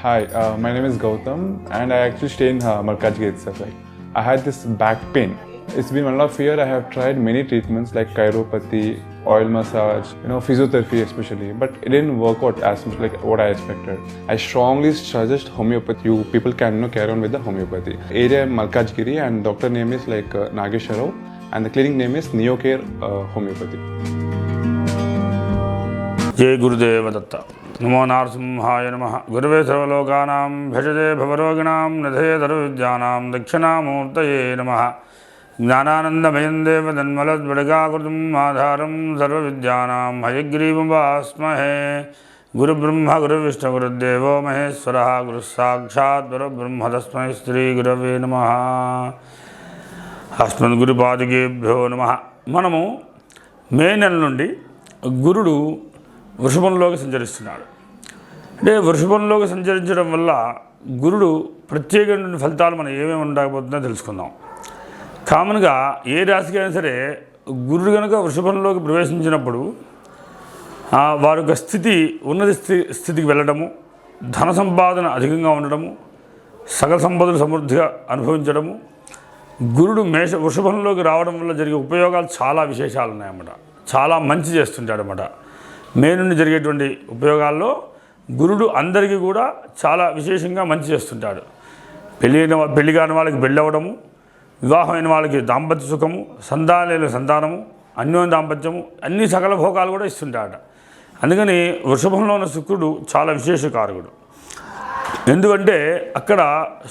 Hi, my name is Gautam, and I actually stay in Malkajgiri itself. Like, I had this back pain. It's been 1.5 years. I have tried many treatments like chiropathy, oil massage, physiotherapy especially, but it didn't work out as much like what I expected. I strongly suggest homeopathy. You people can carry on with the homeopathy. Area Malkajgiri, and doctor name is like Nagesharao, and the clinic name is Neocare Homeopathy. जय गुरुदेव दत्त नमो नारसिंहाय नमः गुरुवे सर्वलोकानां भजते भवरोगिणां निधये सर्वविद्यानां दक्षिणामूर्तये नमः ज्ञानानन्दमयं देवतन्मलद्वडगाकृतिम् आधारं सर्वविद्यानां हयग्रीवमुपास्महे गुरुब्रह्म गुरुविष्णुगुरुदेवो महेश्वरः गुरुस्साक्षात् परब्रह्म तस्मै श्रीगुरवे नमः अस्मद्गुरुपादुकेभ्यो नमः మనము మే నెల నుండి గురుడు వృషభంలోకి సంచరిస్తున్నాడు. అంటే వృషభంలోకి సంచరించడం వల్ల గురుడు ప్రత్యేకమైన ఫలితాలు మనం ఏమేమి ఉండకపోతుందో తెలుసుకుందాం. కామన్గా ఏ రాశికి అయినా సరే గురుడు కనుక వృషభంలోకి ప్రవేశించినప్పుడు వారి యొక్క స్థితి ఉన్నత స్థితికి వెళ్ళడము, ధన సంపాదన అధికంగా ఉండడము, సకల సంపదలు సమృద్ధిగా అనుభవించడము, గురుడు వృషభంలోకి రావడం వల్ల జరిగే ఉపయోగాలు చాలా విశేషాలు ఉన్నాయన్నమాట. చాలా మంచి చేస్తుంటాడన్నమాట. మే నుండి జరిగేటువంటి ఉపయోగాల్లో గురుడు అందరికీ కూడా చాలా విశేషంగా మంచి చేస్తుంటాడు. పెళ్లి కాని వాళ్ళకి పెళ్ళి అవ్వడము, వివాహమైన వాళ్ళకి దాంపత్య సుఖము, సంతానలేని సంతానము, అన్యోన్య దాంపత్యము, అన్ని సకల భోగాలు కూడా ఇస్తుంటాడు. అందుకని వృషభంలో ఉన్న శుక్రుడు చాలా విశేష కారకుడు. ఎందుకంటే అక్కడ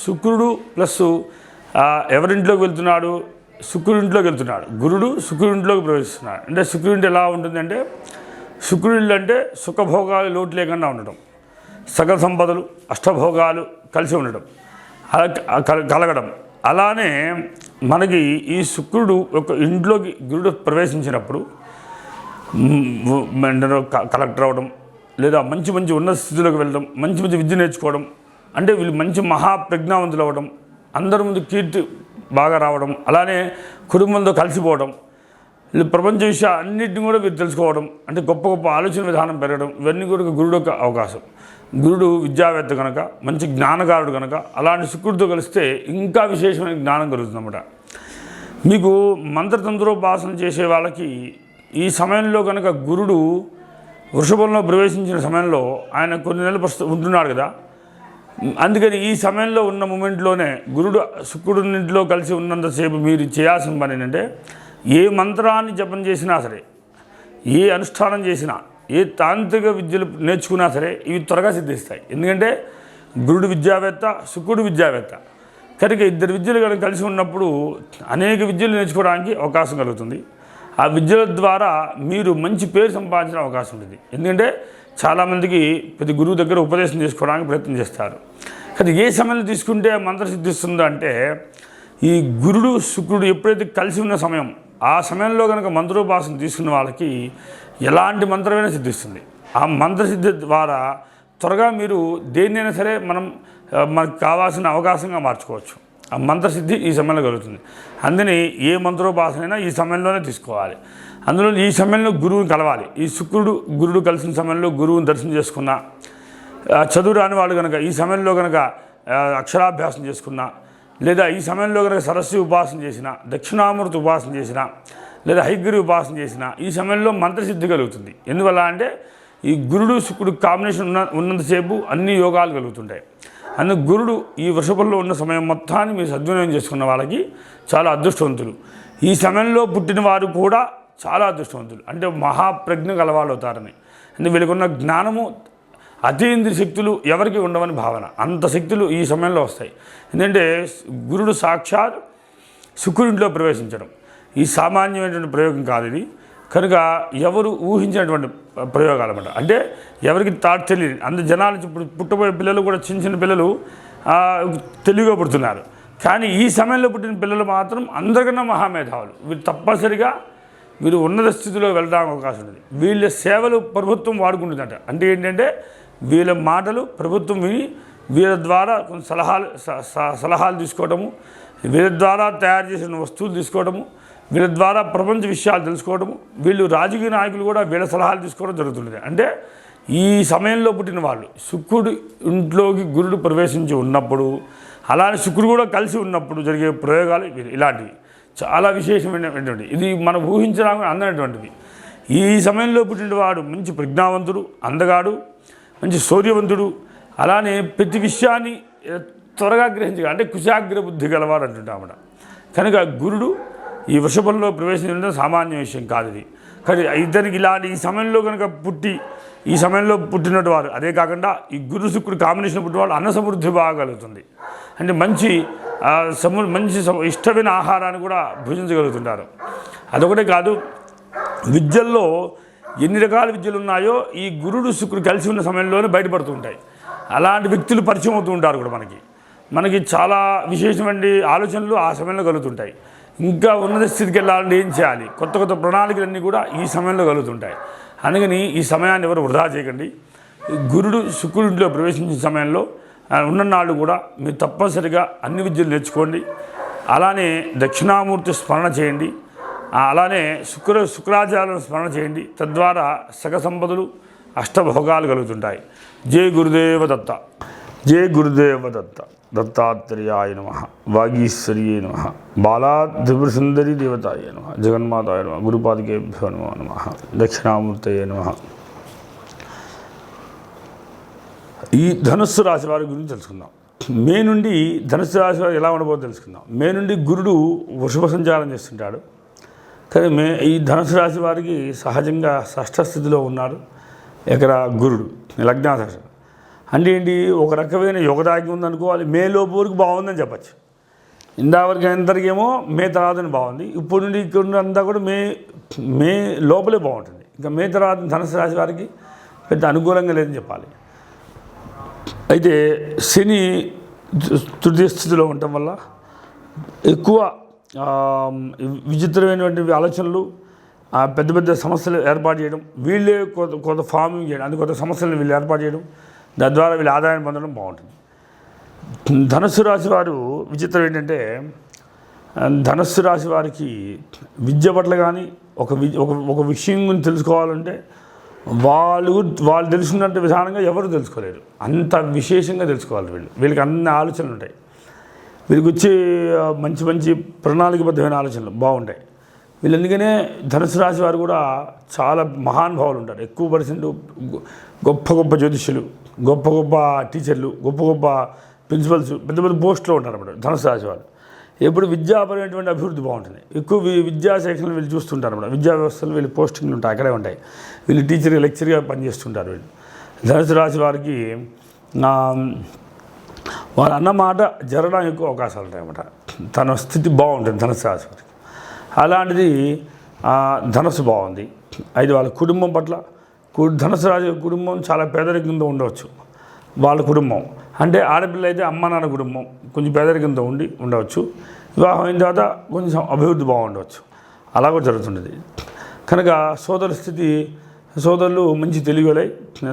శుక్రుడు ప్లస్ ఎవరింట్లోకి వెళ్తున్నాడు? శుక్రుడింట్లోకి వెళ్తున్నాడు. గురుడు శుక్రుడింట్లోకి ప్రవేశిస్తున్నాడు. అంటే శుక్రుడింటి ఎలా ఉంటుందంటే, శుక్రుడిల్లు అంటే సుఖభోగాలు లోటు లేకుండా ఉండడం, సకల సంపదలు అష్టభోగాలు కలిసి ఉండడం, కలగడం. అలానే మనకి ఈ శుక్రుడు ఒక ఇంట్లోకి గురుడు ప్రవేశించినప్పుడు కలెక్టర్ అవ్వడం, లేదా మంచి మంచి ఉన్నత స్థితిలోకి వెళ్ళడం, మంచి మంచి విద్య నేర్చుకోవడం, అంటే వీళ్ళు మంచి మహాప్రజ్ఞావంతులు అవ్వడం, అందరి ముందు కీర్తి బాగా రావడం, అలానే కుటుంబంతో కలిసిపోవడం, ప్రపంచ విషయాలు అన్నింటినీ కూడా వీరు తెలుసుకోవడం, అంటే గొప్ప గొప్ప ఆలోచన విధానం పెరగడం, ఇవన్నీ కూడా గురుడు యొక్క అవకాశం. గురుడు విద్యావేత్త కనుక, మంచి జ్ఞానకారుడు కనుక, అలాంటి శుక్రుడితో కలిస్తే ఇంకా విశేషమైన జ్ఞానం కలుగుతుందన్నమాట. మీకు మంత్రతంత్రోపాసన చేసే వాళ్ళకి ఈ సమయంలో కనుక గురుడు వృషభంలో ప్రవేశించిన సమయంలో ఆయన కొన్ని నెలలు ఉంటున్నాడు కదా, అందుకని ఈ సమయంలో ఉన్న మూమెంట్లోనే గురుడు శుక్రుడినింటిలో కలిసి ఉన్నంతసేపు మీరు చేయాల్సిన పని ఏంటంటే, ఏ మంత్రాన్ని జపం చేసినా సరే, ఏ అనుష్ఠానం చేసినా, ఏ తాంత్రిక విద్యలు నేర్చుకున్నా సరే ఇవి త్వరగా సిద్ధిస్తాయి. ఎందుకంటే గురుడు విద్యావేత్త, శుక్రుడు విద్యావేత్త కనుక ఇద్దరు విద్యలు కనుక కలిసి ఉన్నప్పుడు అనేక విద్యలు నేర్చుకోవడానికి అవకాశం కలుగుతుంది. ఆ విద్యల ద్వారా మీరు మంచి పేరు సంపాదించిన అవకాశం ఉంటుంది. ఎందుకంటే చాలామందికి ప్రతి గురువు దగ్గర ఉపదేశం చేసుకోవడానికి ప్రయత్నం చేస్తారు. కానీ ఏ సమయంలో తీసుకుంటే మంత్రం సిద్ధిస్తుందో అంటే, ఈ గురుడు శుక్రుడు ఎప్పుడైతే కలిసి ఉన్న సమయం, ఆ సమయంలో కనుక మంత్రోపాసన తీసుకున్న వాళ్ళకి ఎలాంటి మంత్రమైనా సిద్ధిస్తుంది. ఆ మంత్రసిద్ధి ద్వారా త్వరగా మీరు దేన్నైనా సరే మనకు కావాల్సిన అవకాశంగా మార్చుకోవచ్చు. ఆ మంత్రసిద్ధి ఈ సమయంలో కలుగుతుంది. అందుకని ఏ మంత్రోపాసనైనా ఈ సమయంలోనే తీసుకోవాలి. అందులో ఈ సమయంలో గురువుని కలవాలి. ఈ శుక్రుడు గురుడు కలిసిన సమయంలో గురువుని దర్శనం చేసుకున్నా, చదువు రాని వాళ్ళు కనుక ఈ సమయంలో కనుక అక్షరాభ్యాసం చేసుకున్నా, లేదా ఈ సమయంలో కనుక సరస్వతి ఉపాసన చేసిన, దక్షిణామూర్తి ఉపాసన చేసిన, లేదా హైగ్రీ ఉపాసన చేసిన ఈ సమయంలో మంత్రసిద్ధి కలుగుతుంది. ఎందువల్ల అంటే ఈ గురుడు శుక్రుడు కాంబినేషన్ ఉన్నంతసేపు అన్ని యోగాలు కలుగుతుంటాయి. అందుకు గురుడు ఈ వృషభంలో ఉన్న సమయం మొత్తాన్ని మీరు సద్వినియోగం చేసుకున్న వాళ్ళకి చాలా అదృష్టవంతులు. ఈ సమయంలో పుట్టిన వారు కూడా చాలా అదృష్టవంతులు, అంటే మహాప్రజ్ఞ గలవాళ్ళు అవుతారని. అంటే వీళ్ళకున్న జ్ఞానము అతీంద్రియ శక్తులు ఎవరికి ఉండవని భావన, అంత శక్తులు ఈ సమయంలో వస్తాయి. ఎందుకంటే గురుడు సాక్షాత్ శుక్రుడింట్లో ప్రవేశించడం ఈ సామాన్యమైనటువంటి ప్రయోగం కాదు ఇది. కనుక ఎవరు ఊహించినటువంటి ప్రయోగాలు అన్నమాట. అంటే ఎవరికి తాడు తెలియదు. అందరు జనాలు ఇప్పుడు పుట్టబోయే పిల్లలు కూడా చిన్న చిన్న పిల్లలు తెలివిగా పుడుతున్నారు. కానీ ఈ సమయంలో పుట్టిన పిల్లలు మాత్రం అందరికన్నా మహామేధావులు. వీరు తప్పనిసరిగా వీరు ఉన్నత స్థితిలో వెళ్ళడానికి అవకాశం ఉంది. వీళ్ళ సేవలు ప్రభుత్వం వాడుకుంటుందట. అంటే ఏంటంటే వీళ్ళ మాటలు ప్రభుత్వం విని వీళ్ళ ద్వారా కొన్ని సలహాలు తీసుకోవడము, వీళ్ళ ద్వారా తయారు చేసిన వస్తువులు తీసుకోవడము, వీళ్ళ ద్వారా ప్రపంచ విషయాలు తెలుసుకోవడము, వీళ్ళు రాజకీయ నాయకులు కూడా వీళ్ళ సలహాలు తీసుకోవడం జరుగుతుంది. అంటే ఈ సమయంలో పుట్టిన వాళ్ళు శుక్రుడు ఇంట్లోకి గురుడు ప్రవేశించి ఉన్నప్పుడు, అలానే శుక్రుడు కూడా కలిసి ఉన్నప్పుడు జరిగే ప్రయోగాలు ఇలాంటివి చాలా విశేషమైనటువంటివి. ఇది మనం ఊహించడానికి అందనటువంటిది. ఈ సమయంలో పుట్టినవాడు మంచి ప్రజ్ఞావంతుడు, అందగాడు, మంచి శౌర్యవంతుడు, అలానే ప్రతి విషయాన్ని త్వరగా గ్రహించగల అంటే కుశాగ్ర బుద్ధి గలవాడు అంటుంటామట. కనుక గురుడు ఈ వృషభంలో ప్రవేశించడం సామాన్య విషయం కాదు ఇది. కానీ ఇద్దరికి ఇలాంటి ఈ సమయంలో కనుక ఈ సమయంలో పుట్టినట్టు వారు, అదే కాకుండా ఈ గురు శుక్రుడు కాంబినేషన్ పుట్టిన వాళ్ళు అన్న సమృద్ధి బాగా కలుగుతుంది. అంటే మంచి ఇష్టమైన ఆహారాన్ని కూడా భుజించగలుగుతుంటారు. అదొకటే కాదు, విద్యల్లో ఎన్ని రకాల విద్యలు ఉన్నాయో ఈ గురుడు శుక్రుడు కలిసి ఉన్న సమయంలోనే బయటపడుతూ ఉంటాయి. అలాంటి వ్యక్తులు పరిచయం అవుతూ ఉంటారు కూడా మనకి చాలా విశేషమైన ఆలోచనలు ఆ సమయంలో కలుగుతుంటాయి. ఇంకా ఉన్నత స్థితికి వెళ్ళాలంటే ఏం చేయాలి, కొత్త కొత్త ప్రణాళికలన్నీ కూడా ఈ సమయంలో కలుగుతుంటాయి. అందుకని ఈ సమయాన్ని ఎవరు వృధా చేయకండి. గురుడు శుక్రుడింట్లో ప్రవేశించిన సమయంలో ఉన్ననాళ్ళు కూడా మీరు తప్పనిసరిగా అన్ని విద్యలు నేర్చుకోండి. అలానే దక్షిణామూర్తి స్మరణ చేయండి. అలానే శుక్రాచార్యులను స్మరణ చేయండి. తద్వారా సగ సంపదలు అష్టభోగాలు కలుగుతుంటాయి. జయ గురుదేవ దత్త. జయ గురుదేవ దత్త. దత్తాత్రేయాయ నమః. వాగీశ్వర్యే నమః. బాలాత్రిపురసుందరీ దేవతాయ నమః. జగన్మాతాయ నమః. గురుపాదికేభ్యో నమో నమః. దక్షిణామూర్తయే నమః. ఈ ధనుస్సు రాశి వారి గురించి తెలుసుకుందాం. మే నుండి ధనుస్సు రాశి వారు ఎలా ఉండబోతుందో తెలుసుకుందాం. మే నుండి గురుడు వృషభ సంచారం చేస్తుంటాడు. కానీ ఈ ధనుసు రాశి వారికి సహజంగా షష్ఠ స్థితిలో ఉన్నాడు ఇక్కడ గురుడు లగ్నాదర్శనం. అంటే ఏంటి, ఒక రకమైన యోగదాగి ఉందనుకోవాలి. మే లోపు వరకు బాగుందని చెప్పచ్చు. ఇందావరకు అందరికేమో మే తర్వాతనే బాగుంది. ఇప్పుడు నుండి ఇక్కడ అంతా కూడా మే లోపలే బాగుంటుంది. ఇంకా మే తర్వాత ధనుసు రాశి వారికి పెద్ద అనుకూలంగా లేదని చెప్పాలి. అయితే శని తృతీయ స్థితిలో ఉండటం వల్ల ఎక్కువ విచిత్రమైనటువంటి ఆలోచనలు, పెద్ద పెద్ద సమస్యలు ఏర్పాటు చేయడం, వీళ్ళే కొంత ఫార్మింగ్ చేయడం, అది కొత్త సమస్యలను వీళ్ళు ఏర్పాటు చేయడం, దాని ద్వారా వీళ్ళు ఆదాయం పొందడం బాగుంటుంది. ధనుస్సు రాశి వారు విచిత్రం ఏంటంటే, ధనుస్సు రాశి వారికి విద్య పట్ల కానీ ఒక విషయం గురించి తెలుసుకోవాలంటే వాళ్ళు తెలుసుకున్నట్టు విధానంగా ఎవరు తెలుసుకోలేరు. అంత విశేషంగా తెలుసుకోవాలి వీళ్ళకి అన్ని ఆలోచనలు ఉంటాయి. వీళ్ళకి వచ్చే మంచి మంచి ప్రణాళికబద్ధమైన ఆలోచనలు బాగుంటాయి. వీళ్ళు అందుకనే ధనుసు రాశి వారు కూడా చాలా మహానుభావులు ఉంటారు. ఎక్కువ పర్సెంట్ గొప్ప గొప్ప జ్యోతిష్యులు, గొప్ప గొప్ప టీచర్లు, గొప్ప గొప్ప ప్రిన్సిపల్స్, పెద్ద పెద్ద పోస్టులో ఉంటారు అన్నమాట ధనుసు రాశి వారు. ఎప్పుడు విద్యాపరమైనటువంటి అభివృద్ధి బాగుంటుంది. ఎక్కువ విద్యాశాఖలు వీళ్ళు చూస్తుంటారు అన్నమాట. విద్యా వ్యవస్థలు వీళ్ళు పోస్టింగ్లు ఉంటాయి, అక్కడే ఉంటాయి. వీళ్ళు టీచర్గా లెక్చర్గా పనిచేస్తుంటారు. వీళ్ళు ధనుసు రాశి వారికి వారు అన్నమాట జరగడానికి ఎక్కువ అవకాశాలు ఉంటాయన్నమాట. తన స్థితి బాగుంటుంది ధనుసు రాశి వారికి. అలాంటిది ధనుసు బాగుంది. అయితే వాళ్ళ కుటుంబం పట్ల ధనుసు రాశి కుటుంబం చాలా పేదరికంతో ఉండవచ్చు. వాళ్ళ కుటుంబం అంటే ఆడపిల్ల అయితే అమ్మ నాన్న కుటుంబం కొంచెం పేదరికంతో ఉండవచ్చు. వివాహం అయిన తర్వాత కొంచెం అభివృద్ధి బాగుండవచ్చు. అలా కూడా జరుగుతుంటుంది. కనుక సోదరులు మంచి తెలివిలై,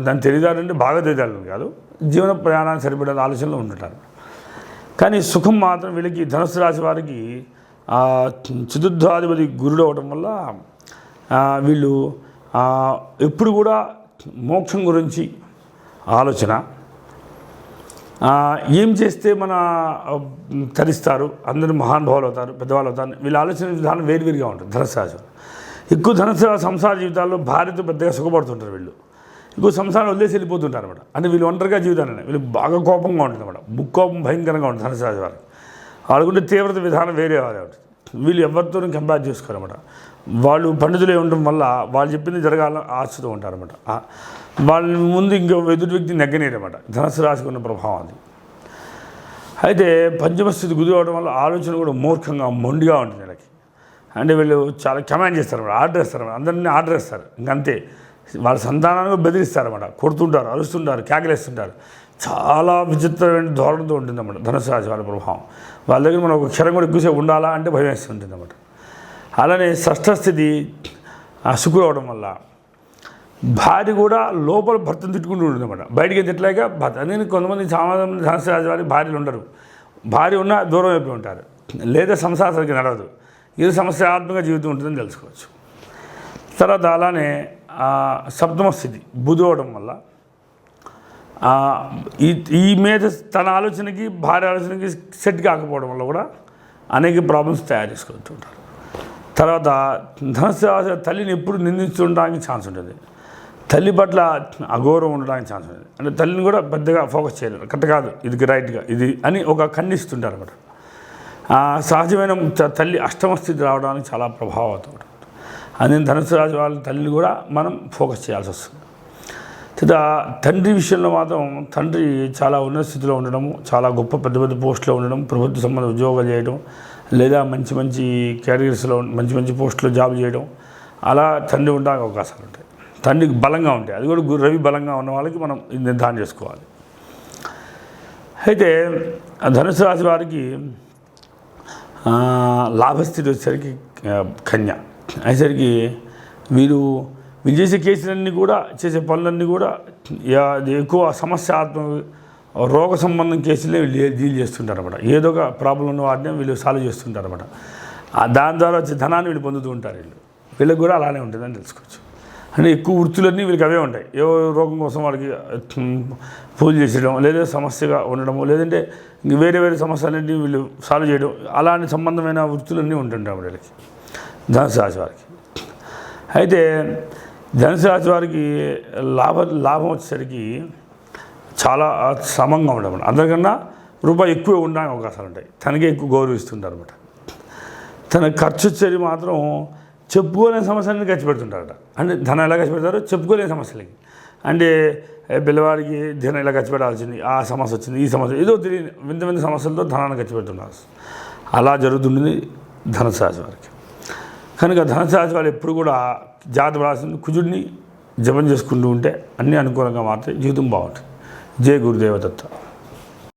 దాన్ని తెలియదారంటే బాగా తెలియదాలని కాదు, జీవన ప్రయాణానికి సరిపడే ఆలోచనలు ఉంటుంటారు. కానీ సుఖం మాత్రం వీళ్ళకి ధనుసు రాశి వారికి చతుర్థాధిపతి గురుడు అవడం వల్ల వీళ్ళు ఎప్పుడు కూడా మోక్షం గురించి ఆలోచన, ఏం చేస్తే మన తరిస్తారు, అందరూ మహానుభావులు అవుతారు, పెద్దవాళ్ళు అవుతారు, వీళ్ళ ఆలోచన విధానం వేరువేరుగా ఉంటుంది. ధనుసు రాశి ఎక్కువ ధనుసు సంసార జీవితాల్లో భార్యతో పెద్దగా సుఖపడుతుంటారు. వీళ్ళు ఎక్కువ సంసారం వదిలేసి వెళ్ళిపోతుంటారు అనమాట. అంటే వీళ్ళు ఒంటరిగా జీవితాన్ని వీళ్ళు బాగా కోపంగా ఉంటుంది అనమాట. ముక్కోపం భయంకరంగా ఉంటుంది ధనుసు రాశి వారికి. వాళ్ళకుంటే తీవ్రత విధానం వేరే వారే ఉంటుంది. వీళ్ళు ఎవరితోనూ కంపేర్ చేసుకోరన్నమాట. వాళ్ళు పండితులే ఉండడం వల్ల వాళ్ళు చెప్పింది జరగాలని ఆశతో ఉంటారన్నమాట. వాళ్ళ ముందు ఇంకో ఎదుటి వ్యక్తి నెగ్గనేరన్నమాట. ధనుసు రాశికి ఉన్న ప్రభావం అది. అయితే పంచమస్థితి కుదిరవడం వల్ల ఆలోచన కూడా మూర్ఖంగా మొండిగా ఉంటుంది వీళ్ళకి. అంటే వీళ్ళు చాలా కమాండ్ చేస్తారు, ఆర్డర్ ఇస్తారు, అందరినీ ఆర్డర్ ఇస్తారు. ఇంకంతే. వాళ్ళ సంతానాన్ని బెదిరిస్తారన్నమాట. కొడుతుంటారు, అరుస్తుంటారు, కేకలేస్తుంటారు. చాలా విచిత్రమైన ధోరణితో ఉంటుందన్నమాట ధనుసు రాశి వాళ్ళ ప్రభావం. వాళ్ళ దగ్గర మనం ఒక క్షరం కూడా ఎక్కువసేపు ఉండాలా అంటే భయం వేస్తుంటుంది అన్నమాట. అలానే షష్ఠస్థితి శుక్రుడు అవడం వల్ల భార్య కూడా లోపల భర్తను తిట్టుకుంటూ ఉంటుంది అన్నమాట. బయటికి తిట్టలేక భర్త. అందుకని కొంతమంది చాలా ధనుసు రాశి వారి భార్యలు ఉండరు. భార్య ఉన్నా దూరం అయిపోయి ఉంటారు, లేదా సంసారం సరిగ్గా నడవదు. ఇది సమస్యాత్మక జీవితం ఉంటుందని తెలుసుకోవచ్చు. తర్వాత అలానే సప్తమ స్థితి బుధవడం వల్ల ఈ మీద తన ఆలోచనకి భార్య ఆలోచనకి సెట్ కాకపోవడం వల్ల కూడా అనేక ప్రాబ్లమ్స్ తయారు చేసుకుంటుంటారు. తర్వాత ధనుసు రాశి తల్లిని ఎప్పుడు నిందించుకోవడానికి ఛాన్స్ ఉంటుంది, తల్లి పట్ల అగౌరవం ఉండడానికి ఛాన్స్ ఉంటుంది. అంటే తల్లిని కూడా పెద్దగా ఫోకస్ చేయలేరు, కరెక్ట్ కాదు ఇది రైట్గా ఇది అని ఒక ఖండిస్తుంటారు అన్నమాట. సహజమైన తల్లి అష్టమ స్థితి రావడానికి చాలా ప్రభావితం ఉంటుంది. అందుకని ధనుసు రాశి వాళ్ళ తల్లిని కూడా మనం ఫోకస్ చేయాల్సి వస్తుంది. తండ్రి విషయంలో మాత్రం తండ్రి చాలా ఉన్నత స్థితిలో ఉండడము, చాలా గొప్ప పెద్ద పెద్ద పోస్టులో ఉండడం, ప్రభుత్వ సంబంధ ఉద్యోగాలు చేయడం, లేదా మంచి మంచి క్యారియర్స్లో మంచి మంచి పోస్టులో జాబ్ చేయడం, అలా తండ్రి ఉండడానికి అవకాశాలు ఉంటాయి. తండ్రికి బలంగా ఉంటాయి, అది కూడా రవి బలంగా ఉన్న వాళ్ళకి మనం నిర్ధారణ చేసుకోవాలి. అయితే ధనుసు రాశి వారికి లాభస్థితి వచ్చేసరికి కన్య అయ్యేసరికి వీళ్ళు చేసే కేసులన్నీ కూడా చేసే పనులన్నీ కూడా ఎక్కువ సమస్యాత్మక రోగ సంబంధం కేసులే వీళ్ళు డీల్ చేస్తుంటారు అన్నమాట. ఏదో ఒక ప్రాబ్లం ఉన్న వాటిని వీళ్ళు సాల్వ్ చేస్తుంటారు అన్నమాట. దాని ద్వారా వచ్చే ధనాన్ని వీళ్ళు పొందుతూ ఉంటారు. వీళ్ళకి కూడా అలానే ఉంటుందని తెలుసుకోవచ్చు. అంటే ఎక్కువ వృత్తులన్నీ వీళ్ళకి అవే ఉంటాయి. ఏ రోగం కోసం వాళ్ళకి పూజ చేసేయడం, లేదా సమస్యగా ఉండడము, లేదంటే వేరే వేరే సమస్యలన్నీ వీళ్ళు సాల్వ్ చేయడం, అలాంటి సంబంధమైన వృత్తులన్నీ ఉంటుంటాయి వీళ్ళకి ధనుసు రాశి వారికి. అయితే ధనుసు రాశి వారికి లాభం వచ్చేసరికి చాలా సమంగా ఉండడం, అందరికన్నా రూపాయి ఎక్కువ ఉండడానికి అవకాశాలు ఉంటాయి. తనకే ఎక్కువ గౌరవిస్తుంటారు అనమాట. తన ఖర్చు వచ్చేది మాత్రం చెప్పుకోలేని సమస్యలని ఖర్చు పెడుతుంటారట. అంటే ధనం ఎలా ఖర్చు పెడతారో చెప్పుకోలేని సమస్యలకి. అంటే పిల్లవాడికి ధనం ఎలా ఖర్చు పెట్టాల్సింది, ఆ సమస్య వచ్చింది, ఈ సమస్య, ఏదో తెలియని వింత వింత సమస్యలతో ధనాన్ని ఖర్చు పెడుతున్నారు. అలా జరుగుతుంది ధనుసు రాశి వారికి. కనుక ధనుసు రాశి వాళ్ళు ఎప్పుడు కూడా జాగ్రత్త పడాల్సింది, కుజుడిని జపం చేసుకుంటూ ఉంటే అన్నీ అనుకూలంగా మారితే జీవితం బాగుంటుంది. జై గురుదేవ దత్త.